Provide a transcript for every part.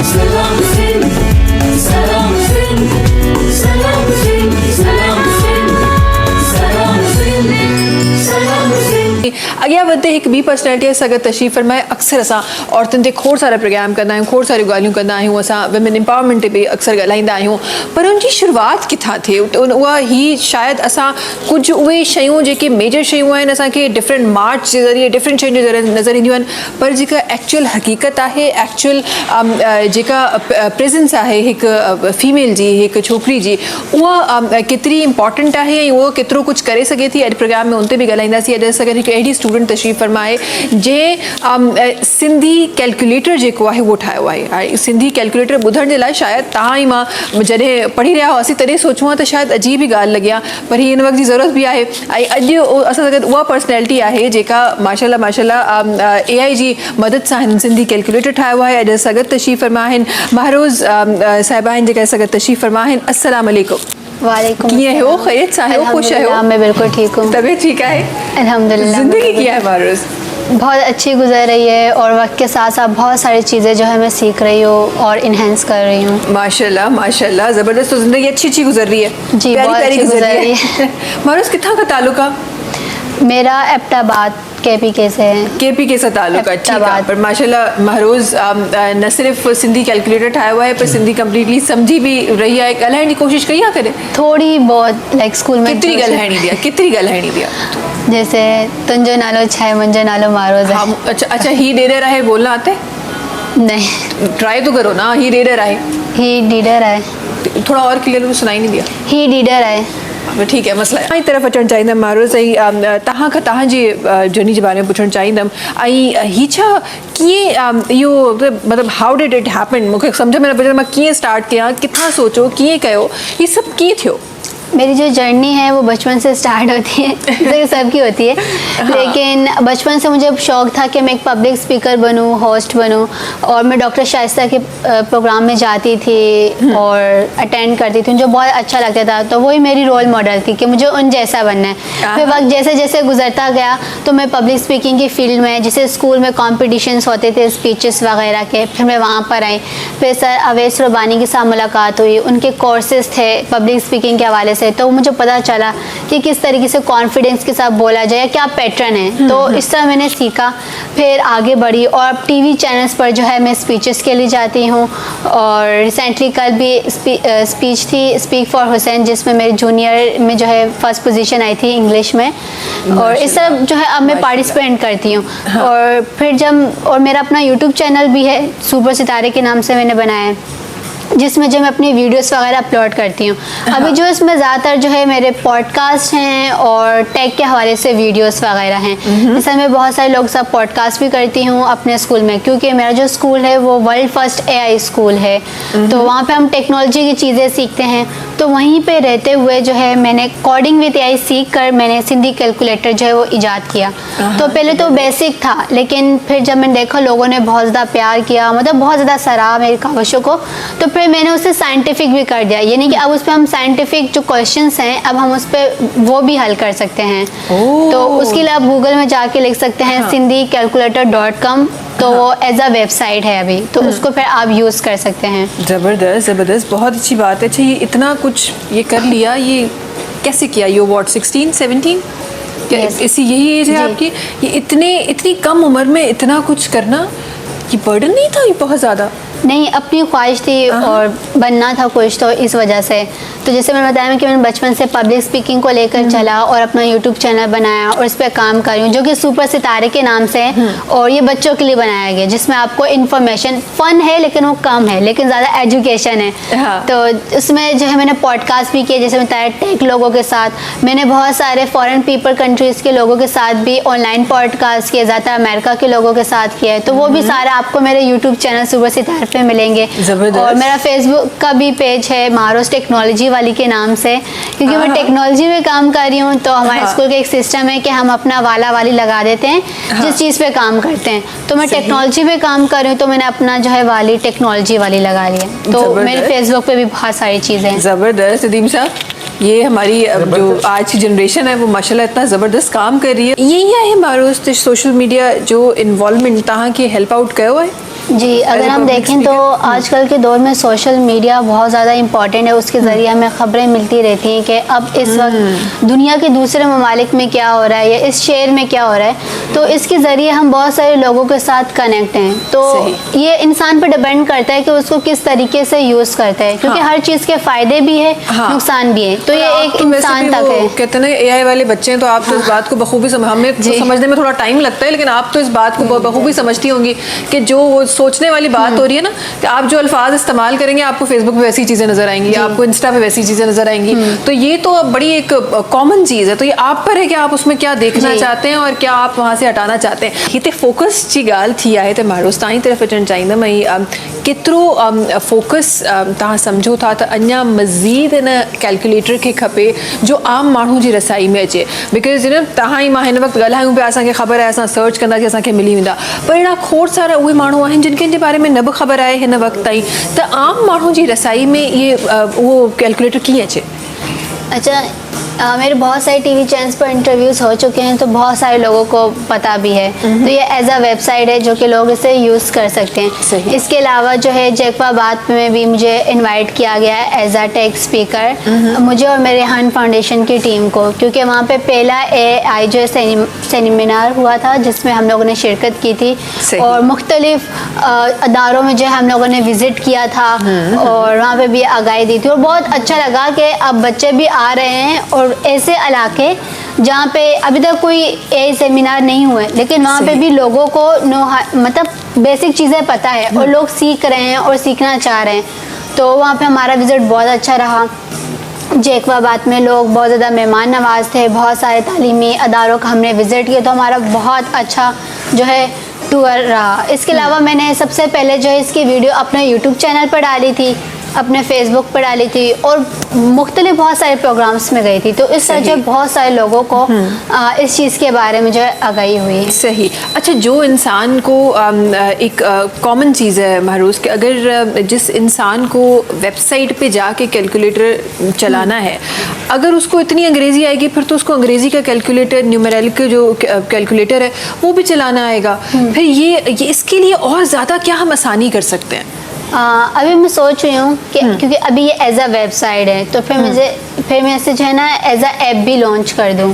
सलाम सिंध, सलाम सिंध, सलाम सिंध, सलाम सिंध, सलाम सिंध, सलाम सिंध। अॻियां वधंदे हिकु ॿी पर्सनैलिटी सां तशरीफ़ फरमाए। अक्सर असां औरतुनि ते खोड़ सारा प्रोग्राम कंदा आहियूं, खोड़ सारियूं ॻाल्हियूं कंदा आहियूं, असां विमेन एम्पावरमेंट ते बि अक्सर ॻाल्हाईंदा आहियूं, पर उनजी शुरूआति किथां थिए? उहा ही शायदि असां कुझु उहे शयूं जेके मेजर शयूं आहिनि असांखे डिफरेंट मार्च जे ज़रिए डिफरेंट शयुनि जे ज़रिए नज़र ईंदियूं आहिनि, पर जेका एक्चुअल हक़ीक़त आहे, एक्चुअल जेका प्रेज़ेंस आहे हिकु फीमेल जी, हिकु छोकिरी जी, उहा केतिरी इंपॉर्टेंट आहे ऐं उहो केतिरो कुझु करे सघे थी। अॼु प्रोग्राम में उन ते बि ॻाल्हाईंदासीं। अॼु असां हिकु अहिड़ी स्टूडेंट तशरीफ़ फरमाए जंहिं सिंधी कैलकुलेटर जेको आहे उहो ठाहियो आहे। सिंधी कैलकुलेटर ॿुधण जे लाइ शायदि तव्हां ई मां जॾहिं पढ़ी रहिया हुआसीं तॾहिं सोचूं हा त शायदि अजीब ई ॻाल्हि लॻे हा, पर हीअ हिन वक़्त जी ज़रूरत बि आहे। ऐं अॼु असां सां गॾु उहा पर्सनैलिटी आहे जेका माशाल्लाह माशाल्लाह AI जी मदद सां हिन सिंधी कैलकुलेटर ठाहियो आहे। अॼु असां गॾु तशरीफ़ फरमा आहिनि महरोज़ साहिबा आहिनि जेका असां गॾु तशरीफ़ फरमा आहिनि। अस्सलाम वालेकुम। वालेकुम। कीअं हो? ख़ैरियत सां आहियो? ख़ुशि आहियो? मैं बिल्कुल ठीक हूँ। तबीयत ठीक आहे? अल्हम्दुलिल्लाह। ज़िंदगी कीअं आहे महरोज़? बहुत अच्छी गुजर रही है और वक्त के साथ साथ बहुत सारी चीज़ें जो है मैं सीख रही हूँ और इन्हेंस कर रही हूँ। माशाल्लाह माशाल्लाह, ज़बरदस्त। तो ज़िंदगी अच्छी गुजर रही है जी, प्यारी बहुत प्यारी अच्छी गुजर रही है। महरोज़ कितना का ताल्लुक है? मेरा एबटाबाद KPK से है। KPK से ताल्लुक है, ठीक है। पर माशाल्लाह महरोज़ न सिर्फ सिंधी कैलकुलेटर ठाहियो हुआ है पर सिंधी कंप्लीटली समझी भी रही है। ॻाल्हाइण जी कोशिश कई आहे कॾहिं? थोड़ी बहुत, लाइक स्कूल में केतिरी ॻाल्हाइणी बि आहे? केतिरी ॻाल्हाइणी बि आहे? जैसे तुंहिंजो नालो छा आहे, मुंहिंजो नालो महरोज़ है। हाँ, अच्छा ही डेडर आहे बोलना आते? नहीं, ट्राई तो करो ना। ही डेडर आहे, ही डीडर है। थोड़ा और क्लियर सुनाई नहीं दिया। ही डीडर है। ठीक है, मसला है। तरफ़ अचणु चाहींदमि महरोज़, ऐं तव्हां खां तव्हांजी जर्नी जे बारे में पुछणु चाहींदमि। ऐं ही छा कीअं इहो मतिलबु हाउ डिड इट हैपन? मूंखे सम्झ में न पियो मां कीअं स्टार्ट कयां, किथां सोचो, कीअं कयो, ही सभु कीअं थियो? मेरी जो जर्नी है वो बचपन से स्टार्ट होती है, जैसे सबकी होती है। हाँ। लेकिन बचपन से मुझे शौक़ था कि मैं एक पब्लिक स्पीकर बनूं, होस्ट बनूं, और मैं डॉक्टर शाइस्ता के प्रोग्राम में जाती थी और अटेंड करती थी, मुझे बहुत अच्छा लगता था। तो वही मेरी रोल मॉडल थी कि मुझे उन जैसा बनना है। फिर वक्त जैसे जैसे गुजरता गया तो मैं पब्लिक स्पीकिंग की फील्ड में, जैसे स्कूल में कॉम्पिटिशन्स होते थे स्पीचेस वगैरह के, फिर मैं वहाँ पर आई। फिर सर अवैस रबानी के साथ मुलाकात हुई, उनके कोर्सेज थे पब्लिक स्पीकिंग के हवाले से, तो मुझे पता चला कि किस तरीके से कॉन्फिडेंस के साथ बोला जाए, क्या पैटर्न है। तो इस तरह मैंने सीखा, फिर आगे बढ़ी और अब टीवी चैनल्स पर जो है मैं स्पीचेस के लिए जाती हूँ। और रिसेंटली कल भी स्पीच थी स्पीक फॉर हुसैन, जिसमें मेरे जूनियर में जो है फर्स्ट पोजीशन आई थी इंग्लिश में, और इस तरह जो है अब मैं पार्टिसिपेट करती हूँ। हाँ। और फिर और मेरा अपना यूट्यूब चैनल भी है, सुपर सितारे के नाम से मैंने बनाया है, जिसमें जो मैं अपनी वीडियोस वगैरह अपलोड करती हूँ। हाँ। अभी जो इसमें ज़्यादातर जो है मेरे पॉडकास्ट हैं और टेक के हवाले से वीडियोस वगैरह हैं। जैसे मैं बहुत सारे लोग सब पॉडकास्ट भी करती हूँ अपने स्कूल में, क्योंकि मेरा जो स्कूल है वो वर्ल्ड फर्स्ट AI स्कूल है, तो वहाँ पे हम टेक्नोलॉजी की चीज़ें सीखते हैं। तो वहीं पे रहते हुए जो है मैंने कोडिंग विद AI सीख कर मैंने सिंधी कैलकुलेटर जो है वो ईजाद किया। तो पहले तो बेसिक था, लेकिन फिर जब मैंने देखा लोगों ने बहुत ज़्यादा प्यार किया, मतलब बहुत ज़्यादा सराहा मेरी काविशों को, तो फिर मैंने उसे साइंटिफिक भी कर दिया। यानी कि अब उस पर हम साइंटिफिक जो क्वेश्चंस हैं अब हम उस पर वो भी हल कर सकते हैं। तो उसके लिए आप गूगल में जाके लिख सकते हैं sindhicalculator.com, तो वो एज अ वेबसाइट है अभी, तो उसको फिर आप यूज़ कर सकते हैं। ज़बरदस्त ज़बरदस्त, बहुत अच्छी बात है। अच्छा, ये इतना कुछ ये कर लिया, ये कैसे किया? यू व्हाट 16-17 इसी यही एज है आपकी? ये इतनी कम उम्र में इतना कुछ करना, ये बर्डन नहीं था ये बहुत ज़्यादा? नहीं, अपनी ख्वाहिश थी और बनना था कुछ, तो इस वजह से। तो जैसे मैंने बताया कि मैंने बचपन से पब्लिक स्पीकिंग को लेकर चला और अपना यूट्यूब चैनल बनाया और इस पर काम कर रही हूँ, जो कि सुपर सितारे के नाम से है। और ये बच्चों के लिए बनाया गया, जिसमें आपको इन्फॉर्मेशन फ़न है लेकिन वो कम है, लेकिन ज़्यादा एजुकेशन है। हाँ। तो उसमें जो है मैंने पॉडकास्ट भी किए, जैसे बताया टेक लोगों के साथ। मैंने बहुत सारे फॉरेन पीपल कंट्रीज़ के लोगों के साथ भी ऑनलाइन पॉडकास्ट किए, ज़्यादातर अमेरिका के लोगों के साथ किए। तो वो भी सारे आपको मेरे यूट्यूब चैनल सुपर सितारे पे मिलेंगे। और मेरा फेसबुक का भी पेज है महरोज़ टेक्नोलॉजी वाली के नाम से, क्योंकि मैं टेक्नोलॉजी में काम कर रही हूँ। तो हमारे स्कूल का एक सिस्टम है कि हम अपना वाला वाली लगा देते हैं जिस चीज़ पे काम करते हैं। तो मैं टेक्नोलॉजी पे काम कर रही हूँ, तो मैंने अपना जो है वाली टेक्नोलॉजी वाली लगा लिया। तो मेरे फेसबुक पे भी बहुत सारी चीज़ें हैं। ज़बरदस्त। नदीम साहब, ये हमारी जो आज की जनरेशन है वो माशाल्लाह इतना ज़बरदस्त काम कर रही है। यही है महरोज़ सोशल मीडिया जो इन्वॉल्वमेंट तव्हां खे हेल्प आउट कयो है? जी, अगर हम देखें तो आजकल के दौर में सोशल मीडिया बहुत ज़्यादा इम्पॉर्टेंट है। उसके ज़रिए हमें ख़बरें मिलती रहती हैं कि अब इस वक्त दुनिया के दूसरे ममालिक में क्या हो रहा है या इस शहर में क्या हो रहा है। तो इसके ज़रिए हम बहुत सारे लोगों के साथ कनेक्ट हैं। तो ये इंसान पर डिपेंड करता है कि उसको किस तरीके से यूज़ करता है, क्योंकि हर चीज़ के फ़ायदे भी है, नुकसान भी है। तो ये एक इंसान तक है। कहते हैं एआई वाले बच्चे हैं, तो आप तो इस बात को बखूबी हमें तो समझने में थोड़ा टाइम लगता है, लेकिन आप तो इस बात को बखूबी समझती होंगी कि जो वो सोचने वाली बात हो रही है ना, कि आप जो अल्फाज इस्तेमाल करेंगे आपको फेसबुक पे वैसी चीजें नजर आएंगी, आपको इंस्टा पे वैसी चीजें नजर आएंगी। तो ये तो अब बड़ी एक कॉमन चीज है। तो ये आप पर है कि आप उसमें क्या देखना चाहते हैं और क्या आप वहां से हटाना चाहते हैं। ये फोकस जी गाल थी आहे त माण्हू ताईं तरफ़ अचणु चाहींदमि केतिरो फोकस तव्हां सम्झो था त अञा मज़ीद इन कैलकुलेटर खे खपे जो आम माण्हू जी रसाई में अचे। बिकॉज तव्हां ई मां हिन वक़्तु ॻाल्हायूं पिया, असांखे ख़बर आहे, असां सर्च कंदासीं असांखे मिली वेंदा, पर अहिड़ा खोड़ सारा उहे माण्हू आहिनि जिन जे बारे में न बि ख़बर आहे हिन वक़्त ताईं। त आम माण्हू जी रसाई में ये उहो कैलकुलेटर कीअं अचे? अच्छा, मेरे बहुत सारे टीवी चैनल्स पर इंटरव्यूज़ हो चुके हैं, तो बहुत सारे लोगों को पता भी है। तो ये एज अ वेबसाइट है जो कि लोग इसे यूज़ कर सकते हैं। इसके अलावा जो है जैकबाबाद में भी मुझे इनवाइट किया गया है एज अ टेक स्पीकर, मुझे और मेरे हन फाउंडेशन की टीम को, क्योंकि वहाँ पे पहला AI जो सेमिनार हुआ था जिसमें हम लोगों ने शिरकत की थी और मुख्तलिफ अदारों में जो हम लोगों ने विज़िट किया था और वहाँ पे भी आगाही दी थी। और बहुत अच्छा लगा कि अब बच्चे भी आ रहे हैं और ऐसे इलाके जहाँ पे अभी तक कोई AI सेमिनार नहीं हुए, लेकिन वहाँ पे भी लोगों को मतलब बेसिक चीज़ें पता है और लोग सीख रहे हैं और सीखना चाह रहे हैं। तो वहाँ पे हमारा विज़िट बहुत अच्छा रहा। जैकबाबाद में लोग बहुत ज़्यादा मेहमान नवाज थे, बहुत सारे तालीमी अदारों का हमने विज़िट किया, तो हमारा बहुत अच्छा जो है टूर रहा। इसके अलावा मैंने सबसे पहले जो है इसकी वीडियो अपने यूट्यूब चैनल पर डाली थी, अपने फेसबुक पर डाली थी और मुख्तलिफ बहुत सारे प्रोग्राम्स में गई थी। तो इस तरह जो बहुत सारे लोगों को इस चीज़ के बारे में जो है आगाही हुई। सही। अच्छा, जो इंसान को एक कॉमन चीज़ है महरूज कि अगर जिस इंसान को वेबसाइट पे जाके कैलकुलेटर चलाना है, अगर उसको इतनी अंग्रेज़ी आएगी फिर तो उसको अंग्रेज़ी का कैलकुलेटर, न्यूमेरिकल जो कैलकुलेटर है वो भी चलाना आएगा। फिर ये इसके लिए और ज़्यादा क्या हम आसानी कर सकते हैं? अभी मैं सोच रही हूँ कि क्योंकि अभी ये एज अ वेबसाइट है, तो फिर मैं इसे जो है ना एज अ ऐप भी लॉन्च कर दूँ।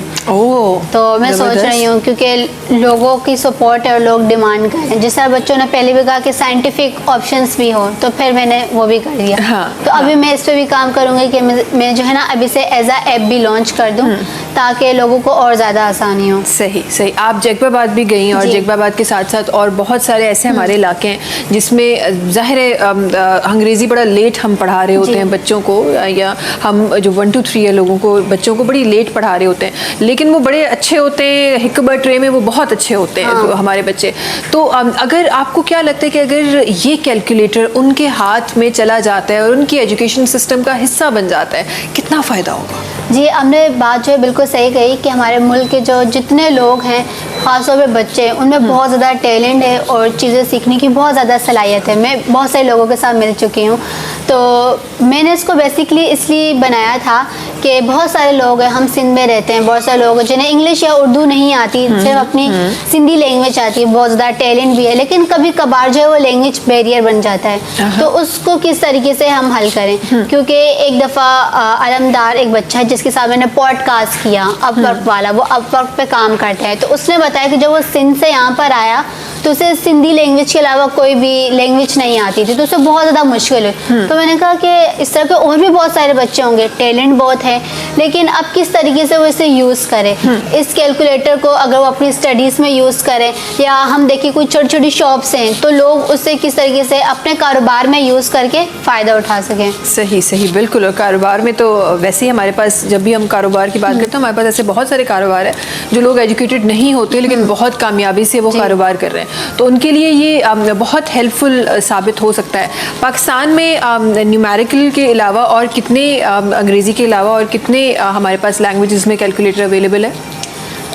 तो मैं सोच रही हूँ क्योंकि लोगों की सपोर्ट है और लोग डिमांड कर रहे हैं। जिस तरह बच्चों ने पहले भी कहा कि साइंटिफिक ऑप्शंस भी हो, तो फिर मैंने वो भी कर दिया। तो अभी मैं इस पर भी काम करूँगी कि मैं जो है ना अभी से एज अ ऐप भी लॉन्च कर दूँ ताकि लोगों को और ज़्यादा आसानी हो। सही सही। आप जैकबाबाद भी गई और जैकबाबाद के साथ साथ और बहुत सारे ऐसे हमारे इलाके हैं जिसमें ज़ाहिर है अंग्रेज़ी बड़ा लेट हम पढ़ा रहे होते हैं बच्चों को, या हम जो 1 to 3 है लोगों को, बच्चों को बड़ी लेट पढ़ा रहे होते हैं, लेकिन वो बड़े अच्छे होते हैं, हिक ब ट्रे में वो बहुत अच्छे होते हैं तो हमारे बच्चे। तो अगर आपको क्या लगता है कि अगर ये कैलकुलेटर उनके हाथ में चला जाता है और उनकी एजुकेशन सिस्टम का हिस्सा बन जाता है, कितना फ़ायदा होगा? जी, हमने बात जो है बिल्कुल सही कही कि हमारे मुल्क के जो जितने लोग हैं, ख़ासतौर पे बच्चे, उनमें बहुत ज़्यादा टैलेंट है और चीज़ें सीखने की बहुत ज़्यादा सलाहियत है। मैं बहुत सारे लोगों के साथ मिल चुकी हूँ। तो मैंने इसको बेसिकली इसलिए बनाया था कि बहुत सारे लोग हैं, हम सिंध में रहते हैं, बहुत सारे लोग हैं जिन्हें इंग्लिश या उर्दू नहीं आती, सिर्फ अपनी सिंधी लैंग्वेज आती है, बहुत ज़्यादा टैलेंट भी है, लेकिन कभी कभार जो है वो लैंग्वेज बैरियर बन जाता है। तो उसको किस तरीके से हम हल करें? क्योंकि एक दफ़ा अलमदार एक बच्चा है जिसके साथ मैंने पॉडकास्ट किया, अपवर्क वाला, वो अपवर्क पे काम करता है। तो उसने बताया कि जब वो सिंध से यहाँ पर आया तो उसे सिंधी लैंग्वेज के अलावा कोई भी लैंग्वेज नहीं आती थी, तो उसे बहुत ज़्यादा मुश्किल है। तो मैंने कहा कि इस तरह के और भी बहुत सारे बच्चे होंगे, टैलेंट बहुत है, लेकिन अब किस तरीके से वो इसे यूज़ करें। इस कैलकुलेटर को अगर वो अपनी स्टडीज़ में यूज़ करें, या हम देखिए कुछ छोटी छोटी शॉप्स हैं तो लोग उससे किस तरीके से अपने कारोबार में यूज़ करके फ़ायदा उठा सकें। सही सही, बिल्कुल। और कारोबार में तो वैसे ही हमारे पास, जब भी हम कारोबार की बात करते हैं, हमारे पास ऐसे बहुत सारे कारोबार है जो लोग एजुकेटेड नहीं होते लेकिन बहुत कामयाबी से वो कारोबार कर रहे हैं, तो उनके लिए ये बहुत हेल्पफुल साबित हो सकता है। पाकिस्तान में न्यूमेरिकल के अलावा और कितने, अंग्रेज़ी के अलावा और कितने हमारे पास लैंग्वेजेस में कैलकुलेटर अवेलेबल है?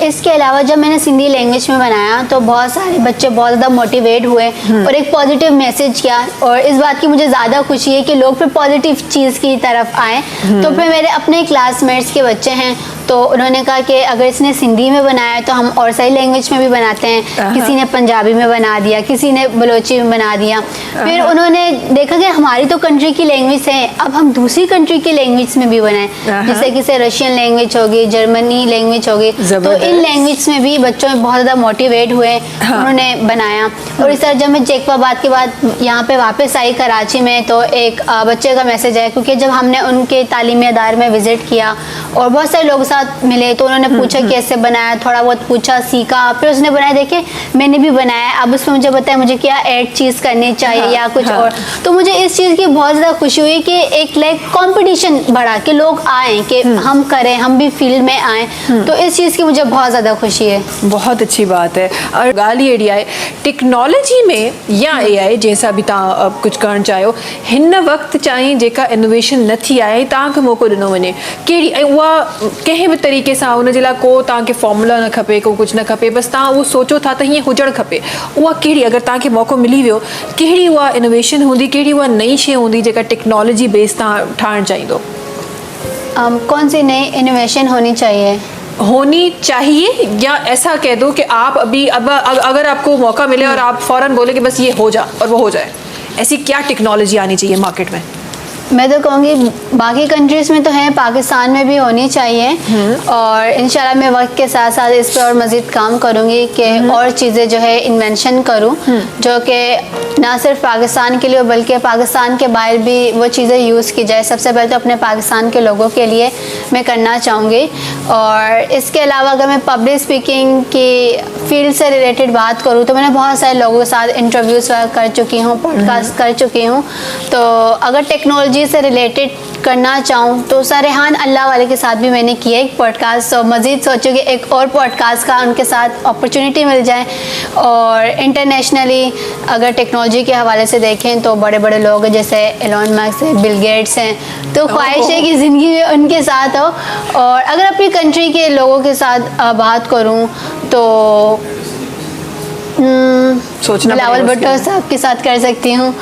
इसके अलावा जब मैंने सिंधी लैंग्वेज में बनाया तो बहुत सारे बच्चे बहुत ज़्यादा मोटिवेट हुए और एक पॉजिटिव मैसेज किया, और इस बात की मुझे ज़्यादा खुशी है कि लोग फिर पॉजिटिव चीज़ की तरफ आए। तो फिर मेरे अपने क्लासमेट्स के बच्चे हैं तो उन्होंने कहा कि अगर इसने सिंधी में बनाया है तो हम और सारी लैंग्वेज में भी बनाते हैं। किसी ने पंजाबी में बना दिया, किसी ने बलोची में बना दिया। फिर उन्होंने देखा कि हमारी तो कंट्री की लैंग्वेज है, अब हम दूसरी कंट्री की लैंग्वेज में भी बनाएं, जैसे किसी रशियन लैंग्वेज होगी, जर्मनी लैंग्वेज होगी, तो इन लैंग्वेज में भी बच्चों में बहुत ज़्यादा मोटिवेट हुए, उन्होंने बनाया। और इस तरह जब मैं जैकबाबाद के बाद यहाँ पे वापस आई कराची में तो एक बच्चे का मैसेज आया, क्योंकि जब हमने उनके तालीमी अदारे में विज़िट किया और बहुत सारे लोगों साथ मिले तो उन्होंने पूछा कैसे बनाया, थोड़ा बहुत पूछा, सीखा, फिर उसने बनाया, देखे मैंने भी बनाया, अब उसमें मुझे बताया मुझे क्या ऐड चीज़ करनी चाहिए या कुछ और। तो मुझे इस चीज़ की बहुत ज़्यादा खुशी हुई कि एक लाइक कंपटीशन बढ़ा कि लोग आए कि हम करें, हम भी फील्ड में आए, तो इस चीज़ की मुझे बहुत ज़्यादा खुशी है। बहुत अच्छी बात है। और ॻाल्हि अहिड़ी आहे टेक्नोलॉजी में या AI जैसा भी तव्हां कुछ करणु चाहियो, हिन वक़्तु चाहे जेका इनोवेशन न थी आहे तव्हांखे मौक़ो ॾिनो वञे कहिड़ी, ऐं उहा कंहिं बि तरीक़े सां उन जे लाइ को तव्हांखे फॉर्मूला न खपे, को कुझु न खपे, बसि तव्हां उहो सोचो था त हीअं हुजणु खपे, उहा कहिड़ी, अगरि तव्हांखे मौक़ो मिली वियो, कहिड़ी उहा इनोवेशन हूंदी, कहिड़ी उहा नई शइ हूंदी जेका टेक्नोलॉजी बेस तव्हां ठाहिणु चाहींदो? कौन सी नई इनोवेशन होनी चाहिए या ऐसा कह दो कि आप अभी अब अगर आपको मौका मिले और आप फौरन बोले कि बस ये हो जा और वो हो जाए, ऐसी क्या टेक्नोलॉजी आनी चाहिए मार्केट में? मैं तो कहूँगी बाकी कंट्रीज़ में तो है, पाकिस्तान में भी होनी चाहिए, और इंशाल्लाह मैं वक्त के साथ साथ इस पर और मज़ीद काम करूँगी कि और चीज़ें जो है इन्वेंशन करूँ जो कि ना सिर्फ पाकिस्तान के लिए बल्कि पाकिस्तान के बाहर भी वो चीज़ें यूज़ की जाए। सबसे पहले तो अपने पाकिस्तान के लोगों के लिए मैं करना चाहूँगी, और इसके अलावा अगर मैं पब्लिक स्पीकिंग की फील्ड से रिलेटेड बात करूँ तो मैंने बहुत सारे लोगों के साथ इंटरव्यूज़ कर चुकी हूँ, पॉडकास्ट कर चुकी हूँ। तो अगर टेक्नोलॉजी से रिलेटेड करना चाहूँ तो रेहान अल्लाह वाले के साथ भी मैंने किया एक पॉडकास्ट, तो मज़ीद सोचूँ कि एक और पॉडकास्ट का उनके साथ अपॉर्चुनिटी मिल जाए। और इंटरनेशनली अगर टेक्नोलॉजी के हवाले से देखें तो बड़े बड़े लोग हैं जैसे एलोन मस्क हैं, बिल गेट्स हैं, तो ख्वाहिश है कि ज़िंदगी में उनके साथ हो। और अगर अपनी कंट्री के लोगों के साथ बात करूँ तो बिलावल भुट्टो साहब के साथ कर सकती हूँ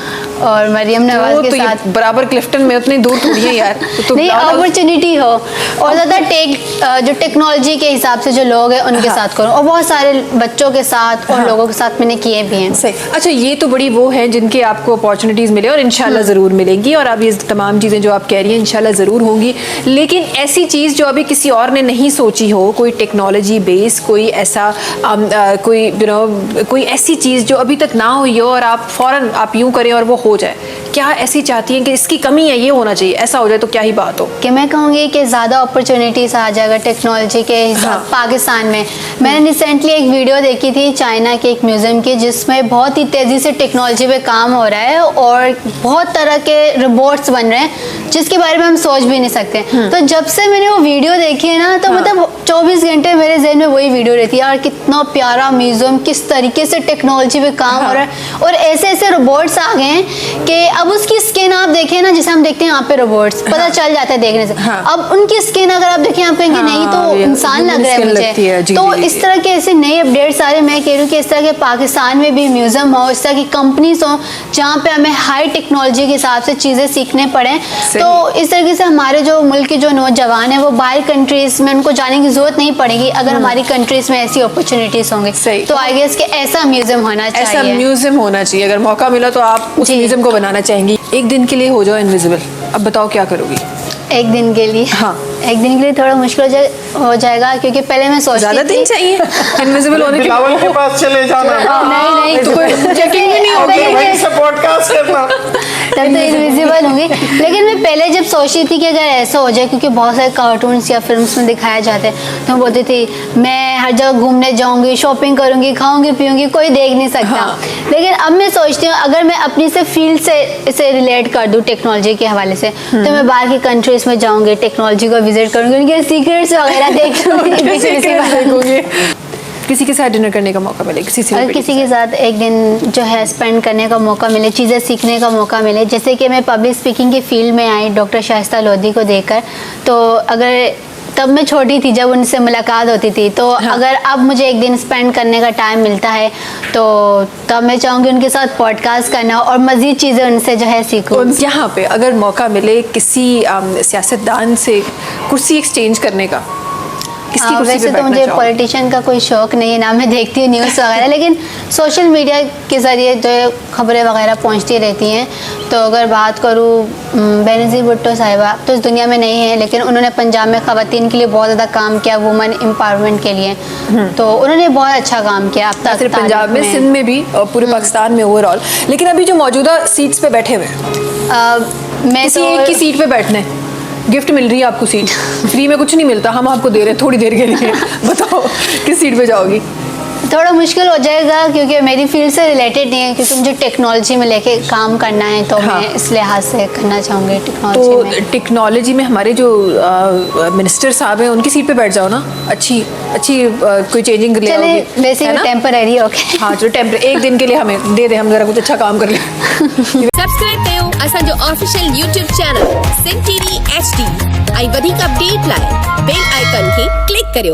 और मरियम नवाज के साथ। बराबर क्लिफ्टन में उतनी दूर थोड़ी है यार, तो नहीं अपॉर्चुनिटी हो और ज़्यादा जो टेक्नोलॉजी के हिसाब से जो लोग हैं उनके साथ करूँ, और बहुत सारे बच्चों के साथ और लोगों के साथ मैंने किए भी हैं। सही। अच्छा, ये तो बड़ी वो है जिनके आपको अपॉर्चुनिटीज़ मिले और इंशाल्लाह ज़रूर मिलेंगी, और अब ये तमाम चीज़ें जो आप कह रही हैं इंशाल्लाह ज़रूर होंगी। लेकिन ऐसी चीज़ जो अभी किसी और ने नहीं सोची हो, कोई टेक्नोलॉजी बेस, कोई ऐसा कोई ऐसी चीज़ जो अभी तक ना हुई हो और आप फ़ौरन आप यूँ करें और वो हो जाए, क्या ऐसी चाहती हैं कि इसकी कमी है, ये होना चाहिए, ऐसा हो जाए तो क्या ही बात हो? कि मैं कहूँगी कि ज़्यादा अपॉर्चुनिटीज़ आ जाएगा टेक्नोलॉजी के हिसाब पाकिस्तान में। मैंने रिसेंटली एक वीडियो देखी थी चाइना के एक म्यूज़ियम की जिसमें बहुत ही तेज़ी से टेक्नोलॉजी पे काम हो रहा है और बहुत तरह के रोबोट्स बन रहे हैं जिसके बारे में हम सोच भी नहीं सकते। तो जब से मैंने वो वीडियो देखी है ना, तो मतलब 24 घंटे मेरे जहन में वही वीडियो रहती है, यार कितना प्यारा म्यूज़ियम, किस तरीके से टेक्नोलॉजी पे काम हो रहा है, और ऐसे ऐसे रोबोट्स आ गए हैं कि अब उसकी स्किन आप देखें ना, जैसे हम देखते हैं यहाँ पे रोबोट्स पता चल जाता है देखने से, अब उनकी स्किन अगर आप देखें आप कहेंगे नहीं तो इंसान लग रहा है मुझे। तो इस तरह के ऐसे नए अपडेट्स आ रहे हैं। मैं कह रही हूँ कि इस तरह के पाकिस्तान में भी म्यूजियम हो, इस तरह की कंपनीज हो जहाँ पे हमें हाई टेक्नोलॉजी के हिसाब से चीज़ें सीखने पड़े। तो इस तरीके से हमारे जो मुल्क के जो नौजवान है वो बाहर कंट्रीज में उनको जाने की जरूरत नहीं पड़ेगी अगर हमारी कंट्रीज में ऐसी अपॉर्चुनिटीज होंगे। तो आई गेस कि ऐसा म्यूजियम होना चाहिए, ऐसा म्यूजियम होना चाहिए। अगर मौका मिला तो आप उस म्यूजियम को बनाना चाहेंगी। एक दिन के लिए हो जाओ इनविजिबल, अब बताओ क्या करोगी? एक दिन के लिए? हाँ, एक दिन के लिए थोड़ा मुश्किल हो जाएगा क्योंकि पहले मैं सोचती थी ज़्यादा दिन चाहिए इनविजिबल होने के लिए। बिलावल के पास चले जाना। नहीं तो कोई चेकिंग भी नहीं होगी, वहीं से पॉडकास्ट करना, तब तो इनविजिबल होंगी। लेकिन मैं पहले जब सोचती थी कि अगर ऐसा हो जाए, क्योंकि बहुत सारे कार्टून्स या फिल्म्स में दिखाया जाते हैं, तो मैं बोलती थी मैं हर जगह घूमने जाऊंगी, शॉपिंग करूंगी, खाऊंगी पीऊंगी, कोई देख नहीं सकता। लेकिन अब मैं सोचती हूँ अगर मैं अपनी से फील्ड से इसे रिलेट कर दूँ टेक्नोलॉजी के हवाले से, तो मैं बाहर की कंट्रीज में जाऊंगी, टेक्नोलॉजी को विजिट करूंगी, उनके सीक्रेट्स वगैरह देखूंगी। किसी के साथ डिनर करने का मौका मिले, किसी के साथ एक दिन जो है स्पेंड करने का मौका मिले, चीज़ें सीखने का मौका मिले, जैसे कि मैं पब्लिक स्पीकिंग की फील्ड में आई डॉक्टर शाइस्ता लोधी को देखकर, तो अगर तब मैं छोटी थी जब उनसे मुलाकात होती थी, तो अगर अब मुझे एक दिन स्पेंड करने का टाइम मिलता है तो तब मैं चाहूँगी उनके साथ पॉडकास्ट करना और मज़ीद चीज़ें उनसे जो है सीखूँ। यहाँ पे अगर मौका मिले किसी सियासतदान से कुर्सी एक्सचेंज करने का, किसकी कुर्सी वैसे पे तो मुझे बैठना चाहोगे? पॉलिटिशियन का कोई शौक नहीं है, ना मैं देखती हूँ न्यूज़ वगैरह, लेकिन सोशल मीडिया के ज़रिए जो है खबरें वगैरह पहुँचती रहती हैं। तो अगर बात करूँ बेनज़ीर भुट्टो साहिबा तो इस दुनिया में नहीं है, लेकिन उन्होंने पंजाब में ख़वातीन के लिए बहुत ज़्यादा काम किया, वुमेन एम्पावरमेंट के लिए, तो उन्होंने बहुत अच्छा काम किया अब तक सिर्फ पंजाब में, सिंध में भी और पूरे पाकिस्तान में ओवरऑल। लेकिन अभी जो मौजूदा सीट्स पे बैठे हुए हैं, मैं किसी तो एक की सीट पे बैठना है, गिफ्ट मिल रही है आपको सीट, फ्री में कुछ नहीं मिलता, हम आपको दे रहे हैं थोड़ी देर के लिए, बताओ किस सीट पे जाओगी? थोड़ा मुश्किल हो जाएगा क्योंकि मेरी फील्ड से रिलेटेड नहीं है, क्योंकि मुझे टेक्नोलॉजी में लेके काम करना है, तो हाँ। मैं इस लिहाज से करना चाहूँगी टेक्नोलॉजी तो में। टेक्नोलॉजी में हमारे जो मिनिस्टर साहब हैं उनकी सीट पे बैठ जाओ ना, अच्छी कोई चेंजिंग ले चले आओगी, वैसे है भी ना? Temporary okay. हाँ चलो टेम्परेरी एक दिन के लिए हमें दे दे, हम जरा कुछ अच्छा काम कर ले। सब्सक्राइब कयो असांजो official YouTube channel Sindh TV HD। ऐं वधीक अपडेट लाइ बेल आइकन खे क्लिक करियो।